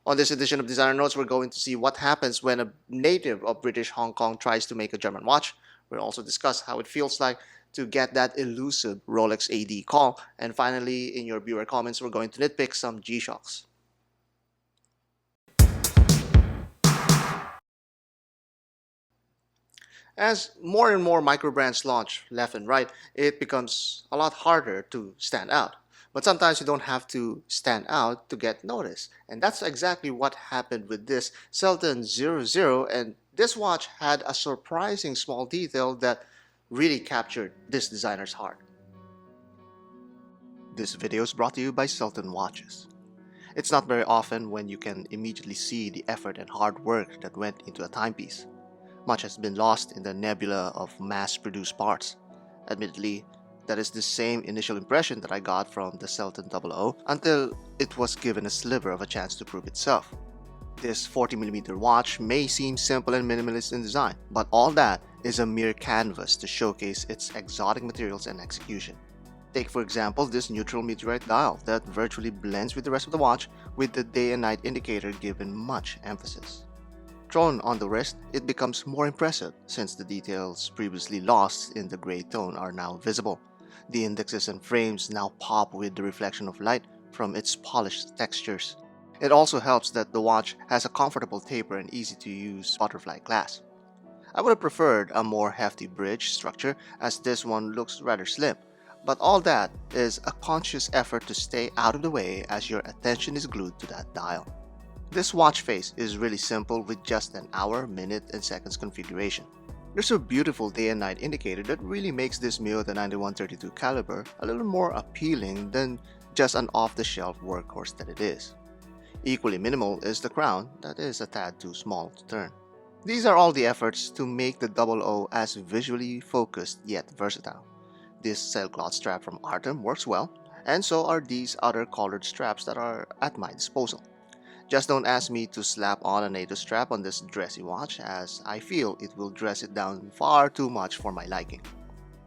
On this edition of Designer Notes, we're going to see what happens when a native of British Hong Kong tries to make a German watch. We'll also discuss how it feels like to get that elusive Rolex AD call. And finally, in your viewer comments, we're going to nitpick some G-Shocks. As more and more microbrands launch left and right, it becomes a lot harder to stand out. But sometimes you don't have to stand out to get noticed. And that's exactly what happened with this Selten 00, and this watch had a surprising small detail that really captured this designer's heart. This video is brought to you by Selten watches. It's not very often when you can immediately see the effort and hard work that went into a timepiece. Much has been lost in the nebula of mass-produced parts. Admittedly, that is the same initial impression that I got from the Selten 00 until it was given a sliver of a chance to prove itself. This 40mm watch may seem simple and minimalist in design, but all that is a mere canvas to showcase its exotic materials and execution. Take for example this neutral meteorite dial that virtually blends with the rest of the watch, with the day and night indicator given much emphasis. Thrown on the wrist, it becomes more impressive since the details previously lost in the gray tone are now visible. The indexes and frames now pop with the reflection of light from its polished textures. It also helps that the watch has a comfortable taper and easy-to-use butterfly clasp. I would have preferred a more hefty bridge structure, as this one looks rather slim, but all that is a conscious effort to stay out of the way as your attention is glued to that dial. This watch face is really simple with just an hour, minute, and seconds configuration. There's a beautiful day and night indicator that really makes this Miyota 9132 caliber a little more appealing than just an off-the-shelf workhorse that it is. Equally minimal is the crown that is a tad too small to turn. These are all the efforts to make the 00 as visually focused yet versatile. This sailcloth strap from Artem works well, and so are these other colored straps that are at my disposal. Just don't ask me to slap on a NATO strap on this dressy watch, as I feel it will dress it down far too much for my liking.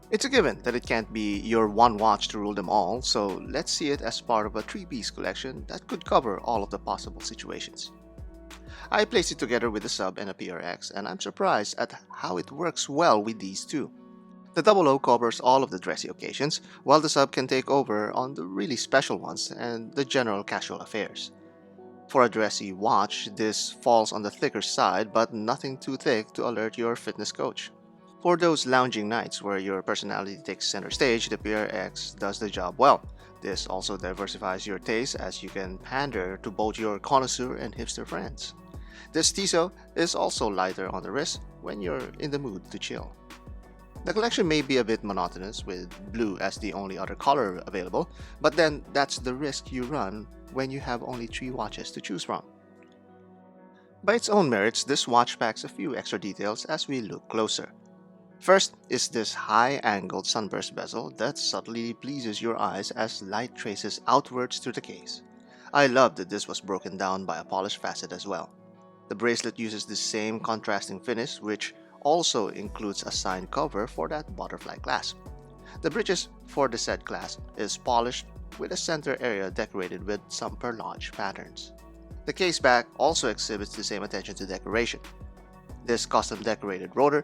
It's a given that it can't be your one watch to rule them all, so let's see it as part of a three-piece collection that could cover all of the possible situations. I placed it together with the sub and a PRX, and I'm surprised at how it works well with these two. The 00 covers all of the dressy occasions, while the sub can take over on the really special ones and the general casual affairs. For a dressy watch, this falls on the thicker side, but nothing too thick to alert your fitness coach. For those lounging nights where your personality takes center stage, the PRX does the job well. This also diversifies your taste, as you can pander to both your connoisseur and hipster friends. This Tissot is also lighter on the wrist when you're in the mood to chill. The collection may be a bit monotonous, with blue as the only other color available, but then that's the risk you run when you have only 3 watches to choose from. By its own merits, this watch packs a few extra details as we look closer. First is this high-angled sunburst bezel that subtly pleases your eyes as light traces outwards through the case. I love that this was broken down by a polished facet as well. The bracelet uses the same contrasting finish, which also includes a signed cover for that butterfly clasp. The bridges for the said clasp is polished with a center area decorated with some perlage patterns. The case back also exhibits the same attention to decoration. This custom decorated rotor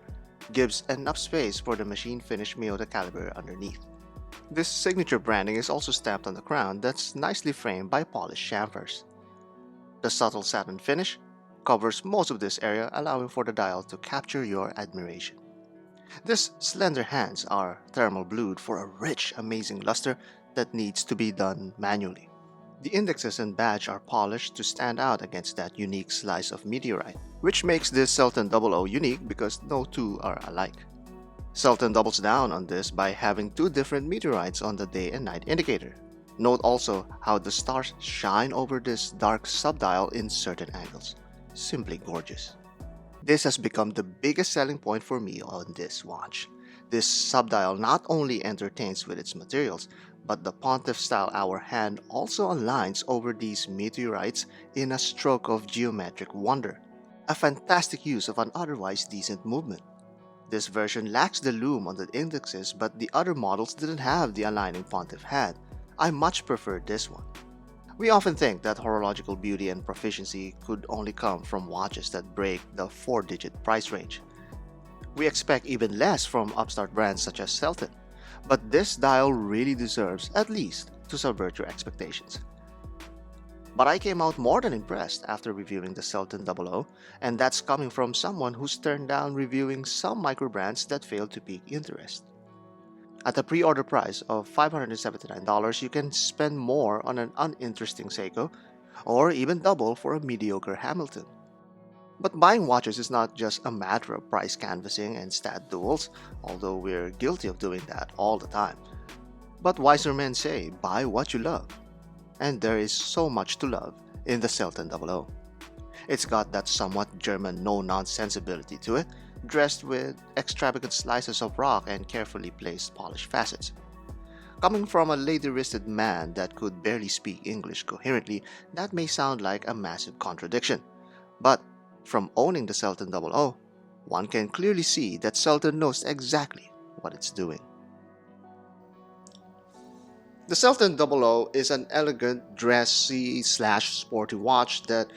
gives enough space for the machine finished Miyota caliber underneath. This signature branding is also stamped on the crown that's nicely framed by polished chamfers. The subtle satin finish covers most of this area, allowing for the dial to capture your admiration. These slender hands are thermal blued for a rich, amazing luster that needs to be done manually. The indexes and badge are polished to stand out against that unique slice of meteorite, which makes this Selten 00 unique because no two are alike. Selten doubles down on this by having 2 different meteorites on the day and night indicator. Note also how the stars shine over this dark subdial in certain angles. Simply gorgeous. This has become the biggest selling point for me on this watch. This subdial not only entertains with its materials, but the pontiff-style hour hand also aligns over these meteorites in a stroke of geometric wonder. A fantastic use of an otherwise decent movement. This version lacks the lume on the indexes, but the other models didn't have the aligning pontiff hand. I much prefer this one. We often think that horological beauty and proficiency could only come from watches that break the 4-digit price range. We expect even less from upstart brands such as Selten, but this dial really deserves at least to subvert your expectations. But I came out more than impressed after reviewing the Selten 00, and that's coming from someone who's turned down reviewing some microbrands that failed to pique interest. At a pre-order price of $579, you can spend more on an uninteresting Seiko, or even double for a mediocre Hamilton. But buying watches is not just a matter of price canvassing and stat duels, although we're guilty of doing that all the time. But wiser men say, buy what you love. And there is so much to love in the Selten 00. It's got that somewhat German no-nonsensibility to it, dressed with extravagant slices of rock and carefully placed polished facets. Coming from a lady-wristed man that could barely speak English coherently, that may sound like a massive contradiction. But from owning the Selten 00, one can clearly see that Selten knows exactly what it's doing. The Selten 00 is an elegant, dressy/sporty watch that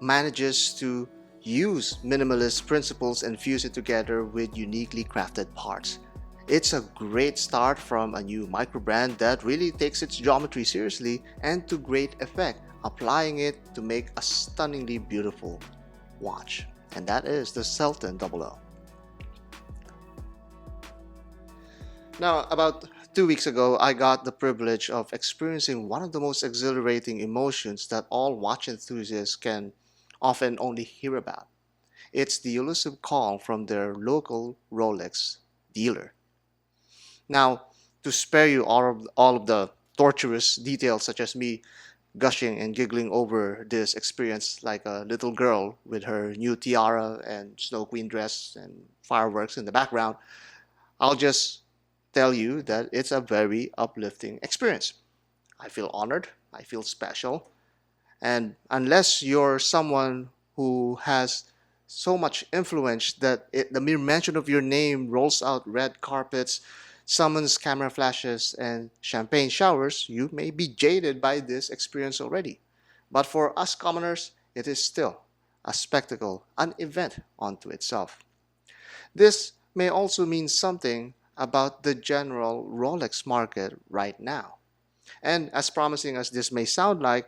manages to use minimalist principles and fuse it together with uniquely crafted parts. It's a great start from a new microbrand that really takes its geometry seriously and to great effect, applying it to make a stunningly beautiful watch. And that is the Selten 00. Now, about 2 weeks ago, I got the privilege of experiencing one of the most exhilarating emotions that all watch enthusiasts can often only hear about. It's the elusive call from their local Rolex dealer. Now, to spare you all of the torturous details, such as me gushing and giggling over this experience like a little girl with her new tiara and Snow Queen dress and fireworks in the background, I'll just tell you that it's a very uplifting experience. I feel honored, I feel special, and unless you're someone who has so much influence that the mere mention of your name rolls out red carpets, summons camera flashes, and champagne showers, you may be jaded by this experience already. But for us commoners, it is still a spectacle, an event unto itself. This may also mean something about the general Rolex market right now. And as promising as this may sound like,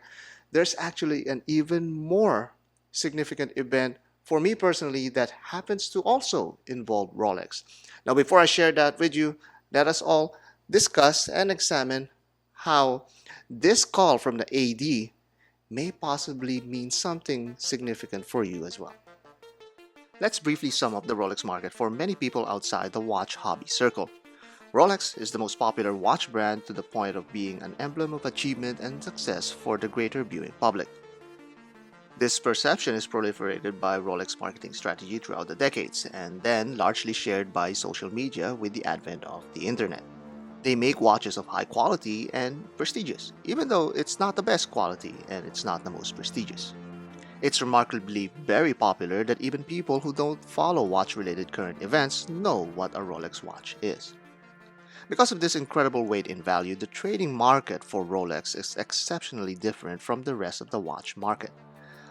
there's actually an even more significant event for me personally that happens to also involve Rolex. Now, before I share that with you, let us all discuss and examine how this call from the AD may possibly mean something significant for you as well. Let's briefly sum up the Rolex market for many people outside the watch hobby circle. Rolex is the most popular watch brand to the point of being an emblem of achievement and success for the greater viewing public. This perception is proliferated by Rolex marketing strategy throughout the decades and then largely shared by social media with the advent of the internet. They make watches of high quality and prestigious, even though it's not the best quality and it's not the most prestigious. It's remarkably very popular that even people who don't follow watch-related current events know what a Rolex watch is. Because of this incredible weight in value, the trading market for Rolex is exceptionally different from the rest of the watch market.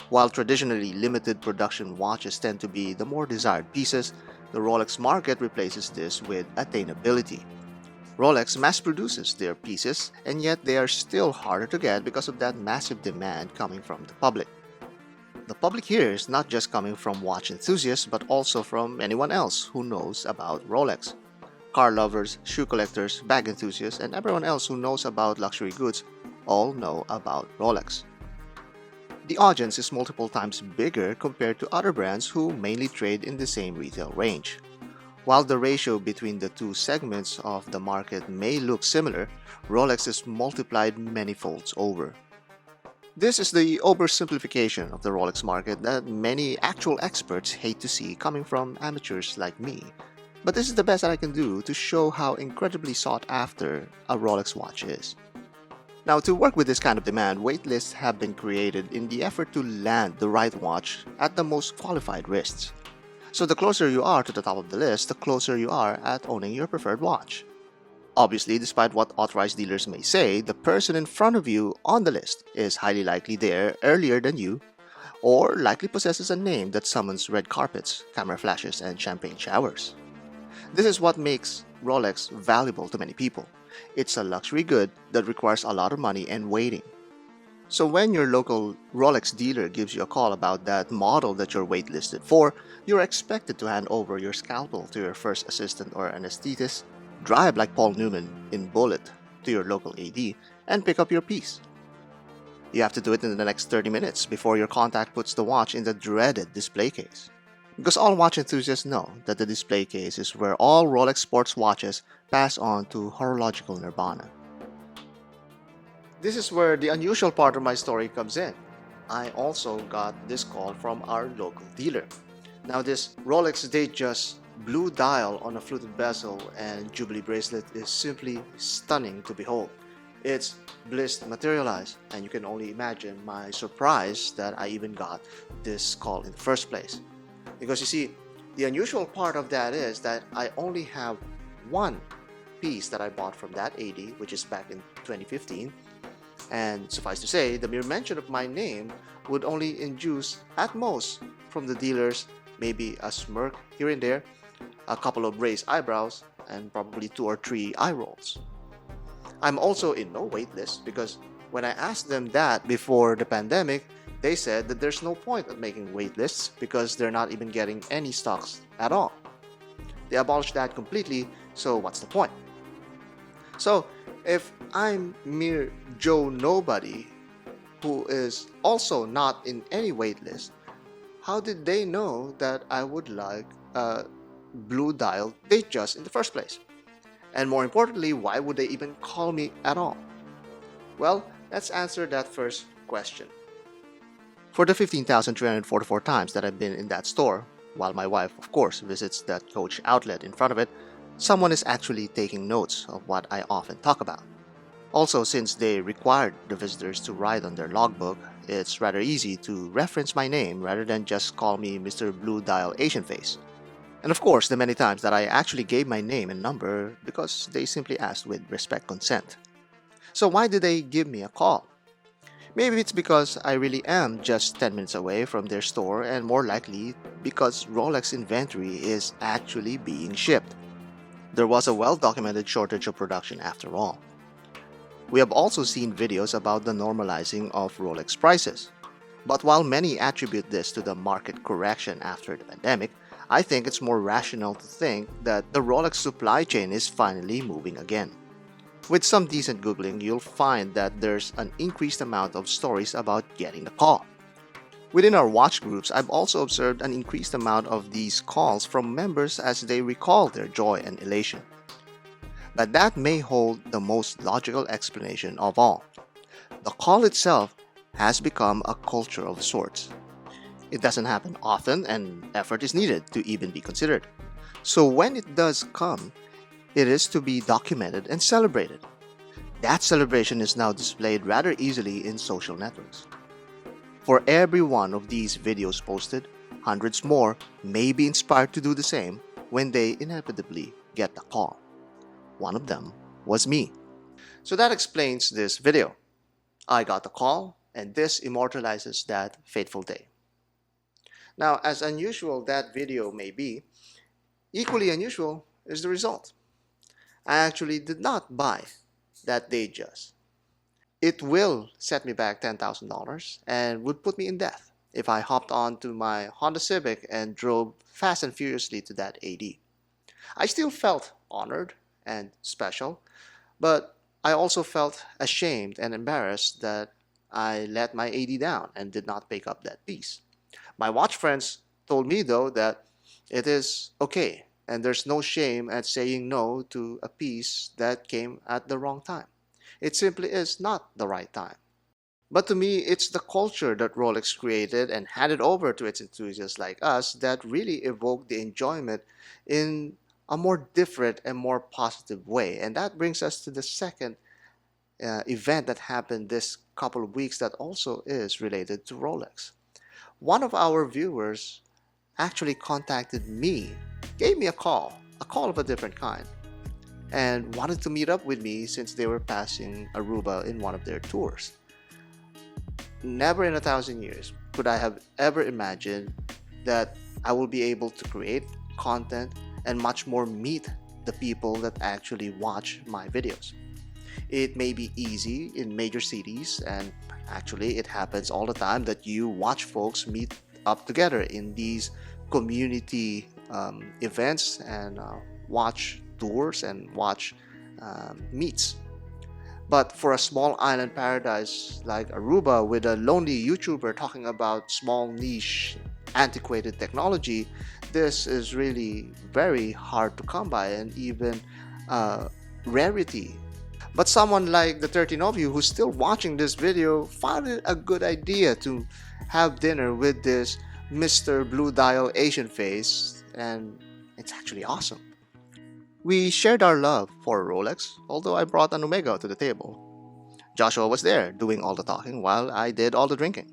While traditionally limited production watches tend to be the more desired pieces, the Rolex market replaces this with attainability. Rolex mass produces their pieces, and yet they are still harder to get because of that massive demand coming from the public. The public here is not just coming from watch enthusiasts, but also from anyone else who knows about Rolex. Car lovers, shoe collectors, bag enthusiasts, and everyone else who knows about luxury goods all know about Rolex. The audience is multiple times bigger compared to other brands who mainly trade in the same retail range. While the ratio between the two segments of the market may look similar, Rolex is multiplied many folds over. This is the oversimplification of the Rolex market that many actual experts hate to see coming from amateurs like me. But this is the best that I can do to show how incredibly sought after a Rolex watch is. Now, to work with this kind of demand, waitlists have been created in the effort to land the right watch at the most qualified wrists. So the closer you are to the top of the list, the closer you are at owning your preferred watch. Obviously, despite what authorized dealers may say, the person in front of you on the list is highly likely there earlier than you, or likely possesses a name that summons red carpets, camera flashes, and champagne showers. This is what makes Rolex valuable to many people. It's a luxury good that requires a lot of money and waiting. So when your local Rolex dealer gives you a call about that model that you're waitlisted for, you're expected to hand over your scalpel to your first assistant or anesthetist, drive like Paul Newman in Bullet to your local AD, and pick up your piece. You have to do it in the next 30 minutes before your contact puts the watch in the dreaded display case. Because all watch enthusiasts know that the display case is where all Rolex sports watches pass on to horological nirvana. This is where the unusual part of my story comes in. I also got this call from our local dealer. Now this Rolex Datejust blue dial on a fluted bezel and Jubilee bracelet is simply stunning to behold. It's blissed materialized, and you can only imagine my surprise that I even got this call in the first place. Because you see, the unusual part of that is that I only have one piece that I bought from that AD, which is back in 2015. And suffice to say, the mere mention of my name would only induce, at most, from the dealers, maybe a smirk here and there, a couple of raised eyebrows, and probably 2 or 3 eye rolls. I'm also in no wait list because when I asked them that before the pandemic, they said that there's no point of making wait lists because they're not even getting any stocks at all. They abolished that completely, so what's the point? So, if I'm mere Joe Nobody who is also not in any wait list, how did they know that I would like a blue dial Datejust in the first place? And more importantly, why would they even call me at all? Well, let's answer that first question. For the 15,344 times that I've been in that store, while my wife, of course, visits that Coach outlet in front of it, someone is actually taking notes of what I often talk about. Also, since they required the visitors to write on their logbook, it's rather easy to reference my name rather than just call me Mr. Blue Dial Asian Face. And of course, the many times that I actually gave my name and number because they simply asked with respect consent. So why did they give me a call? Maybe it's because I really am just 10 minutes away from their store, and more likely because Rolex inventory is actually being shipped. There was a well-documented shortage of production after all. We have also seen videos about the normalizing of Rolex prices. But while many attribute this to the market correction after the pandemic, I think it's more rational to think that the Rolex supply chain is finally moving again. With some decent Googling, you'll find that there's an increased amount of stories about getting the call. Within our watch groups, I've also observed an increased amount of these calls from members as they recall their joy and elation. But that may hold the most logical explanation of all. The call itself has become a culture of sorts. It doesn't happen often, and effort is needed to even be considered. So when it does come, it is to be documented and celebrated. That celebration is now displayed rather easily in social networks. For every one of these videos posted, hundreds more may be inspired to do the same when they inevitably get the call. One of them was me. So that explains this video. I got the call, and this immortalizes that fateful day. Now, as unusual that video may be, equally unusual is the result. I actually did not buy that Datejust. It will set me back $10,000 and would put me in debt if I hopped onto my Honda Civic and drove fast and furiously to that AD. I still felt honored and special, but I also felt ashamed and embarrassed that I let my AD down and did not pick up that piece. My watch friends told me though that it is okay and there's no shame at saying no to a piece that came at the wrong time. It simply is not the right time. But to me, it's the culture that Rolex created and handed over to its enthusiasts like us that really evoked the enjoyment in a more different and more positive way. And that brings us to the second event that happened this couple of weeks that also is related to Rolex. One of our viewers actually contacted me, gave me a call of a different kind. and wanted to meet up with me since they were passing Aruba in one of their tours. Never in a thousand years could I have ever imagined that I will be able to create content and much more meet the people that actually watch my videos. It may be easy in major cities, and actually it happens all the time that you watch folks meet up together in these community events and watch tours and watch meets. But for a small island paradise like Aruba, with a lonely YouTuber talking about small niche antiquated technology, this is really very hard to come by and even rarity. But someone like the 13 of you who's still watching this video found it a good idea to have dinner with this Mr. Blue Dial Asian face, and it's actually awesome. We shared our love for Rolex, although I brought an Omega to the table. Joshua was there doing all the talking while I did all the drinking.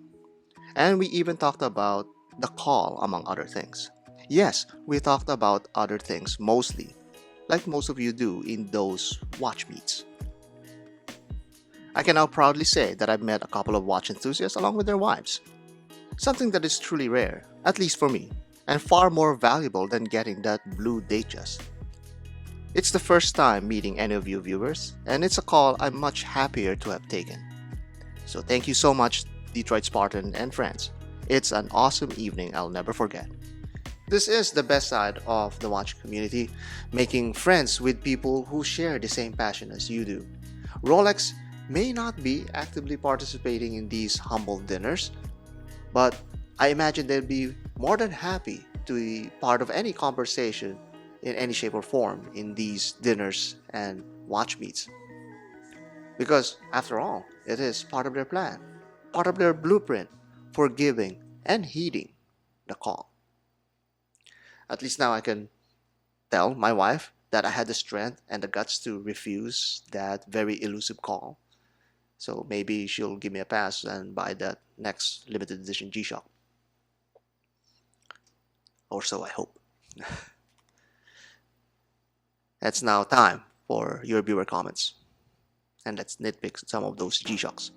And we even talked about the call, among other things. Yes, we talked about other things mostly, like most of you do in those watch meets. I can now proudly say that I've met a couple of watch enthusiasts along with their wives. Something that is truly rare, at least for me, and far more valuable than getting that blue Datejust. It's the first time meeting any of you viewers, and it's a call I'm much happier to have taken. So thank you so much, Detroit Spartan and friends. It's an awesome evening I'll never forget. This is the best side of the watch community, making friends with people who share the same passion as you do. Rolex may not be actively participating in these humble dinners, but I imagine they'd be more than happy to be part of any conversation in any shape or form in these dinners and watch meets. Because, after all, it is part of their plan, part of their blueprint for giving and heeding the call. At least now I can tell my wife that I had the strength and the guts to refuse that very elusive call. So maybe she'll give me a pass and buy that next limited edition Gshock. Or so I hope. It's now time for your viewer comments. And let's nitpick some of those Gshocks.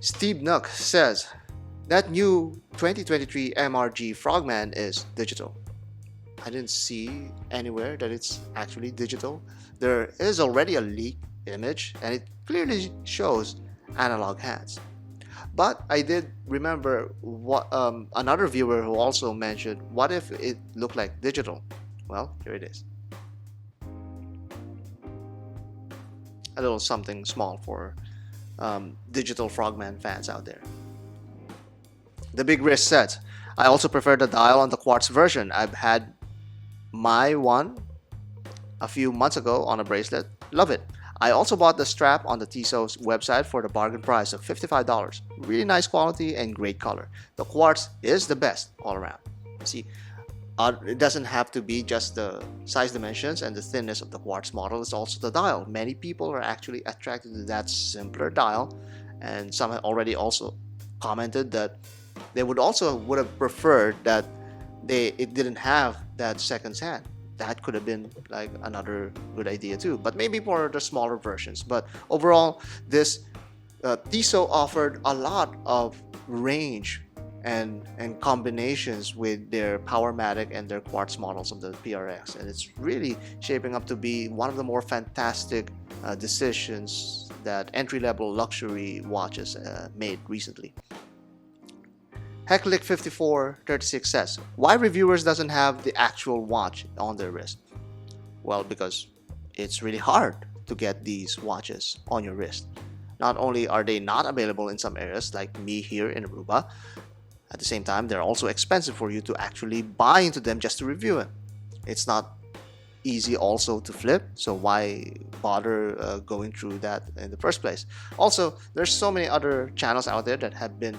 Steve Nook says, that new 2023 MRG Frogman is digital. I didn't see anywhere that it's actually digital. There is already a leaked image and it clearly shows analog hands. But I did remember what another viewer who also mentioned, what if it looked like digital? Well, here it is. A little something small for digital Frogman fans out there. The Big Wrist says, I also prefer the dial on the quartz version. I've had my one a few months ago on a bracelet. Love it. I also bought the strap on the Tissot's website for the bargain price of $55. Really nice quality and great color. The quartz is the best all around. See, it doesn't have to be just the size dimensions and the thinness of the quartz model, it's also the dial. Many people are actually attracted to that simpler dial, and some have already also commented that they would have preferred that it didn't have that second hand. That could have been like another good idea too, but maybe for the smaller versions. But overall, this Tissot offered a lot of range and combinations with their Powermatic and their quartz models of the PRX, and it's really shaping up to be one of the more fantastic decisions that entry-level luxury watches made recently. Hecklick5436 says, why reviewers doesn't have the actual watch on their wrist? Well, because it's really hard to get these watches on your wrist. Not only are they not available in some areas like me here in Aruba, at the same time they're also expensive for you to actually buy into them just to review it. It's not easy also to flip, so why bother going through that in the first place? Also, there's so many other channels out there that have been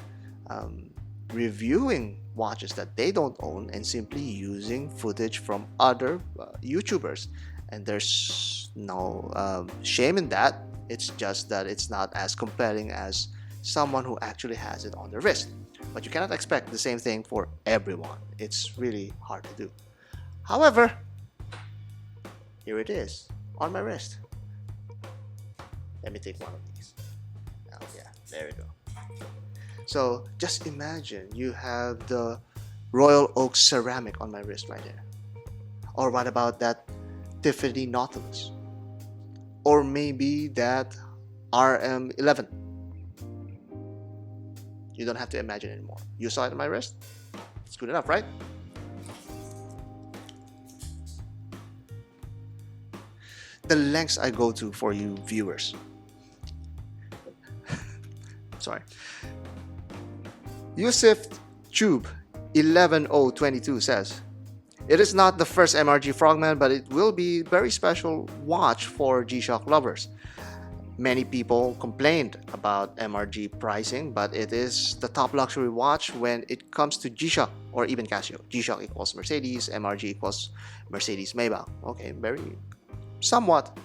reviewing watches that they don't own and simply using footage from other YouTubers, and there's no shame in that. It's just that it's not as compelling as someone who actually has it on their wrist. But you cannot expect the same thing for everyone. It's really hard to do. However, here it is on my wrist. Let me take one of these. Oh yeah, there we go. So just imagine you have the Royal Oak ceramic on my wrist right there. Or what about that Tiffany Nautilus? Or maybe that RM11. You don't have to imagine anymore. You saw it on my wrist? It's good enough, right? The lengths I go to for you viewers. Sorry. Yusuf Tube 11022 says, it is not the first MRG Frogman, but it will be a very special watch for Gshock lovers. Many people complained about MRG pricing, but it is the top luxury watch when it comes to Gshock or even Casio. Gshock equals Mercedes, MRG equals Mercedes Maybach. Okay, very somewhat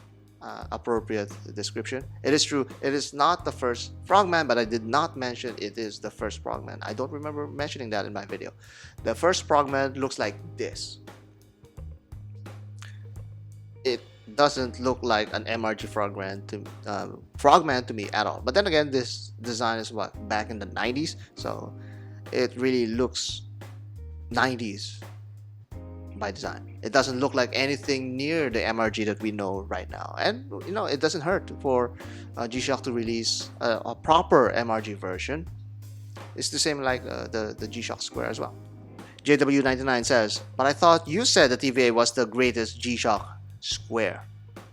appropriate description. It is true, it is not the first Frogman, but I did not mention it is the first Frogman. I don't remember mentioning that in my video. The first Frogman looks like this. It doesn't look like an MRG Frogman to me at all. But then again, this design is what, back in the 90s, so it really looks 90s by design. It doesn't look like anything near the MRG that we know right now, and you know, it doesn't hurt for Gshock to release a proper MRG version. It's the same like the Gshock Square as well. JW99 says, but I thought you said the TVA was the greatest Gshock Square.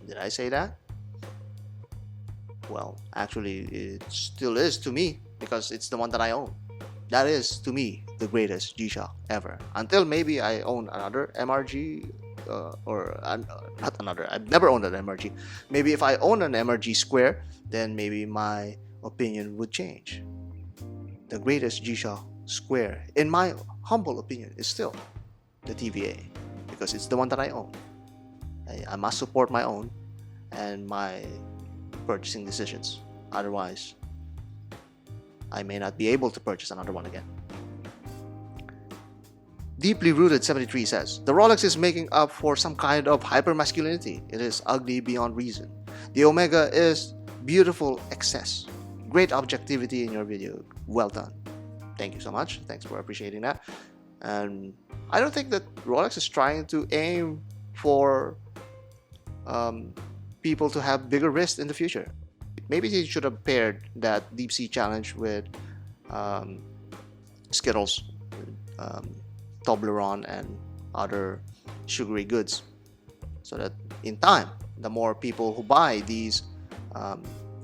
Did I say that? Well, actually it still is to me, because it's the one that I own. That is to me the greatest Gshock ever, until maybe I own another MRG or not another. I've never owned an MRG. Maybe if I own an MRG Square, then maybe my opinion would change. The greatest Gshock Square, in my humble opinion, is still the TVA, because it's the one that I own. I must support my own and my purchasing decisions. Otherwise, I may not be able to purchase another one again. Deeply Rooted 73 says, the Rolex is making up for some kind of hypermasculinity. It is ugly beyond reason. The Omega is beautiful excess. Great objectivity in your video. Well done. Thank you so much. Thanks for appreciating that. And I don't think that Rolex is trying to aim for people to have bigger wrists in the future. Maybe they should have paired that Deepsea challenge with Skittles, Toblerone, and other sugary goods, so that in time, the more people who buy these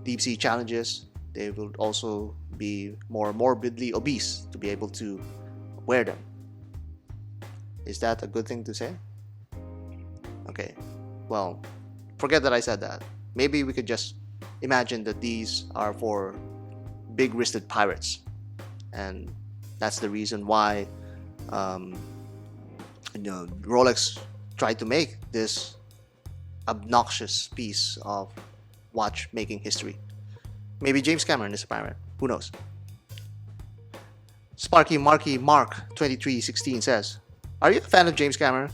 Deepsea challenges, they will also be more morbidly obese to be able to wear them. Is that a good thing to say? Okay, well, forget that I said that. Maybe we could just imagine that these are for big-wristed pirates, and that's the reason why Rolex tried to make this obnoxious piece of watchmaking history. Maybe James Cameron is a pirate. Who knows? Sparky Marky Mark 2316 says, are you a fan of James Cameron?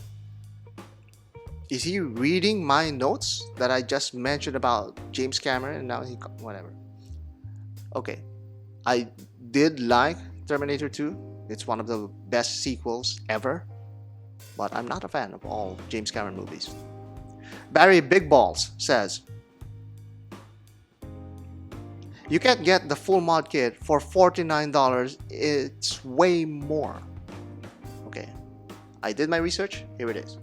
Is he reading my notes that I just mentioned about James Cameron, and now he whatever? Okay, I did like Terminator 2. It's one of the best sequels ever, but I'm not a fan of all James Cameron movies. Barry Big Balls says, you can't get the full mod kit for $49. It's way more. Okay, I did my research. Here it is.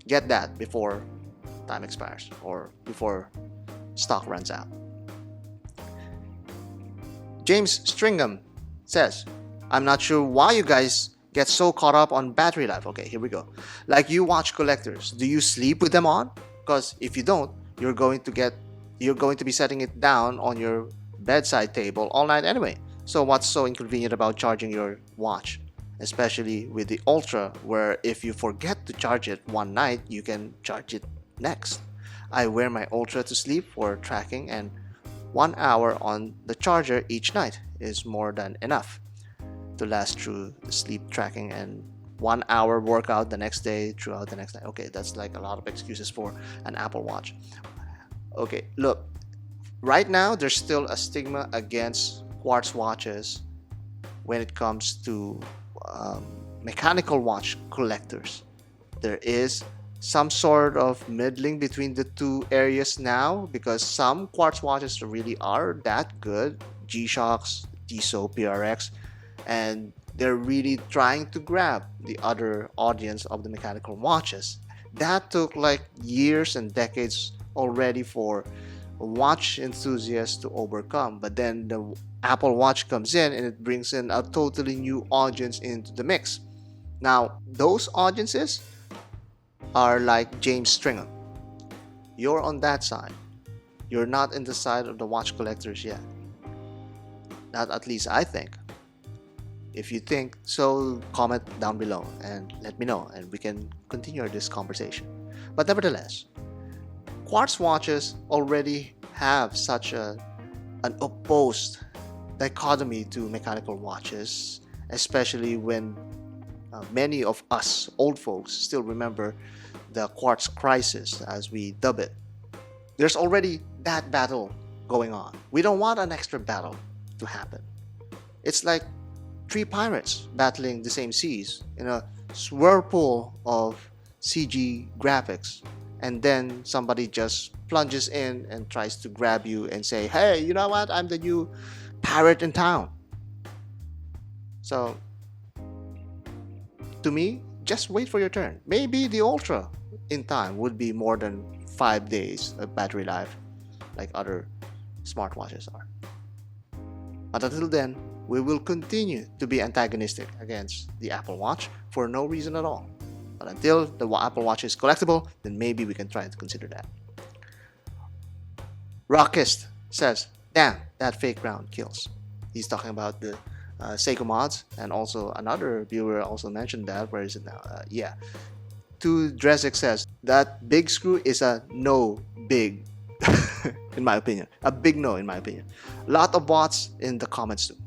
Get that before time expires or before stock runs out. James Stringham says, I'm not sure why you guys get so caught up on battery life. Okay, here we go. Like you watch collectors, do you sleep with them on? Because if you don't, you're going to be setting it down on your bedside table all night anyway. So what's so inconvenient about charging your watch? Especially with the Ultra, where if you forget to charge it one night, you can charge it Next, I wear my Ultra to sleep for tracking, and 1 hour on the charger each night is more than enough to last through sleep tracking, and 1 hour workout the next day throughout the next night. Okay, that's like a lot of excuses for an Apple Watch. Okay, look, right now there's still a stigma against quartz watches when it comes to mechanical watch collectors. There is some sort of middling between the two areas now, because some quartz watches really are that good, G-Shocks, Tissot, PRX, and they're really trying to grab the other audience of the mechanical watches. That took like years and decades already for watch enthusiasts to overcome, but then the Apple Watch comes in and it brings in a totally new audience into the mix. Now, those audiences are like James Stringham. You're on that side. You're not in the side of the watch collectors yet. Not at least I think. If you think so, comment down below and let me know, and we can continue this conversation. But nevertheless, quartz watches already have such an opposed dichotomy to mechanical watches, especially when many of us old folks still remember the quartz crisis, as we dub it. There's already that battle going on. We don't want an extra battle to happen. It's like three pirates battling the same seas in a whirlpool of CG graphics, and then somebody just plunges in and tries to grab you and say, hey, you know what, I'm the new pirate in town. So to me, just wait for your turn. Maybe the Ultra in time would be more than 5 days of battery life like other smartwatches are. But until then, we will continue to be antagonistic against the Apple Watch for no reason at all. But until the Apple Watch is collectible, then maybe we can try to consider that. Rockist says, damn, that fake round kills. He's talking about the Seiko mods, and also another viewer also mentioned that. Where is it now? Yeah. To Dresik says, that big screw is a no big, in my opinion. A big no, in my opinion. A lot of bots in the comments too.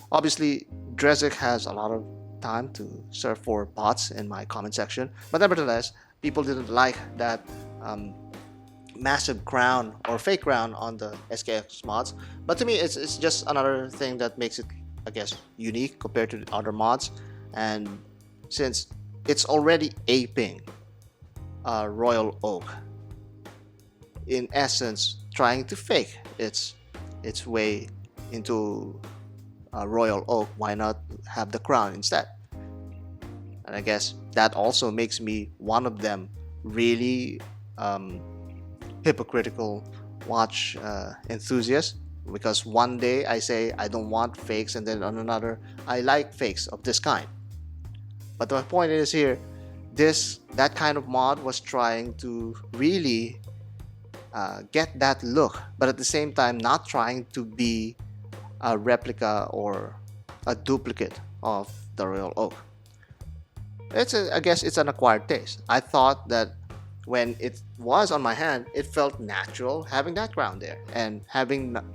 Obviously, Dresik has a lot of time to surf for bots in my comment section, but nevertheless, people didn't like that massive crown or fake crown on the SKX mods. But to me, it's just another thing that makes it, I guess, unique compared to the other mods. And since it's already aping Royal Oak, in essence trying to fake its way into Royal Oak, why not have the crown instead? And I guess that also makes me one of them really hypocritical watch enthusiasts, because one day I say I don't want fakes, and then on another I like fakes of this kind. But the point is here, that kind of mod was trying to really get that look, but at the same time not trying to be a replica or a duplicate of the Royal Oak. I guess it's an acquired taste. I thought that when it was on my hand, it felt natural having that crown there, and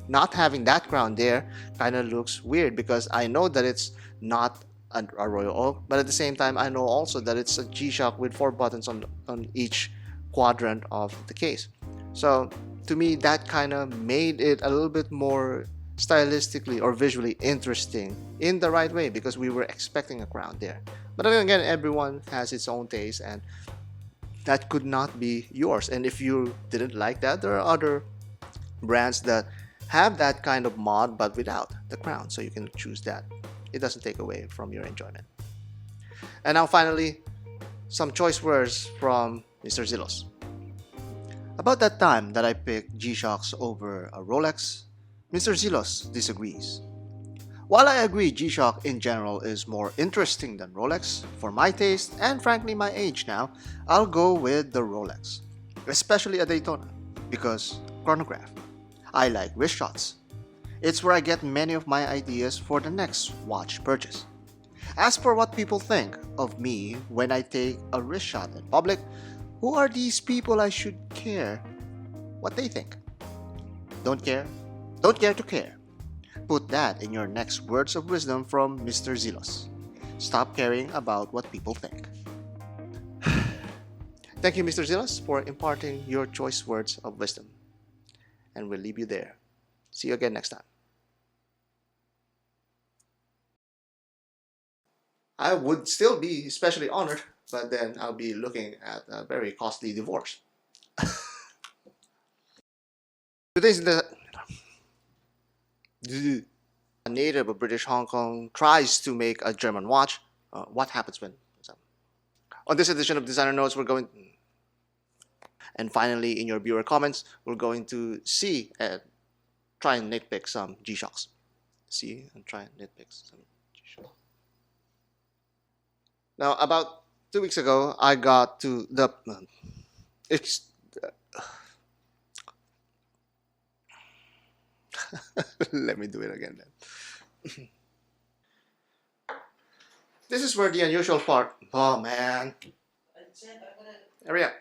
not having that crown there kind of looks weird, because I know that it's not a Royal Oak, but at the same time I know also that it's a G-Shock with 4 buttons on each quadrant of the case. So to me, that kind of made it a little bit more stylistically or visually interesting in the right way, because we were expecting a crown there. But then again, everyone has its own taste, and that could not be yours. And if you didn't like that, there are other brands that have that kind of mod but without the crown, so you can choose that. It doesn't take away from your enjoyment. And now finally, some choice words from Mr. Zilos. About that time that I picked G-Shocks over a Rolex, Mr. Zilos disagrees. While I agree G-Shock in general is more interesting than Rolex, for my taste and frankly my age now, I'll go with the Rolex, especially a Daytona, because chronograph. I like wrist shots. It's where I get many of my ideas for the next watch purchase. As for what people think of me when I take a wrist shot in public, Who are these people I should care what they think? Don't care? Don't care to care. Put that in your next words of wisdom from Mr. Zelos. Stop caring about what people think. Thank you, Mr. Zelos, for imparting your choice words of wisdom. And we'll leave you there. See you again next time. I would still be especially honored, but then I'll be looking at a very costly divorce. Today's the a native of British Hong Kong tries to make a German watch. What happens when? On this edition of Designer Notes, we're going. And finally, in your viewer comments, we're going to see and try and nitpick some G-Shocks. See and try and nitpick some G-Shocks. Now, about 2 weeks ago, I got to the. It's. Let me do it again then. This is where the unusual part. Oh man. Hurry up.